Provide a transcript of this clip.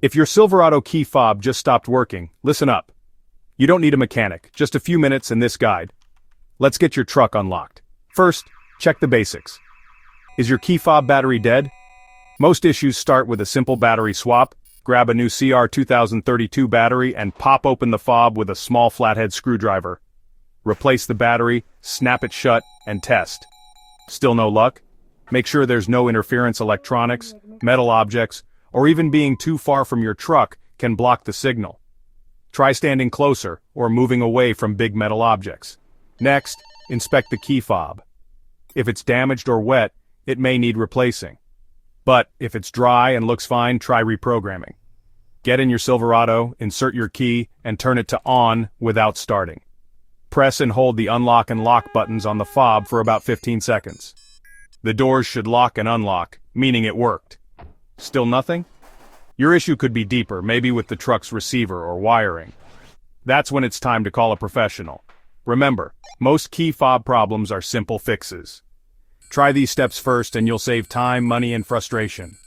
If your Silverado key fob just stopped working, listen up. You don't need a mechanic, just a few minutes and this guide. Let's get your truck unlocked. First, check the basics. Is your key fob battery dead? Most issues start with a simple battery swap. Grab a new CR 2032 battery and pop open the fob with a small flathead screwdriver. Replace the battery, snap it shut, and test. Still no luck? Make sure there's no interference. Electronics, metal objects, or even being too far from your truck can block the signal. Try standing closer or moving away from big metal objects. Next, inspect the key fob. If it's damaged or wet, it may need replacing. But if it's dry and looks fine, try reprogramming. Get in your Silverado, insert your key, and turn it to on without starting. Press and hold the unlock and lock buttons on the fob for about 15 seconds. The doors should lock and unlock, meaning it worked. Still nothing? Your issue could be deeper, maybe with the truck's receiver or wiring. That's when it's time to call a professional. Remember, most key fob problems are simple fixes. Try these steps first and you'll save time, money, and frustration.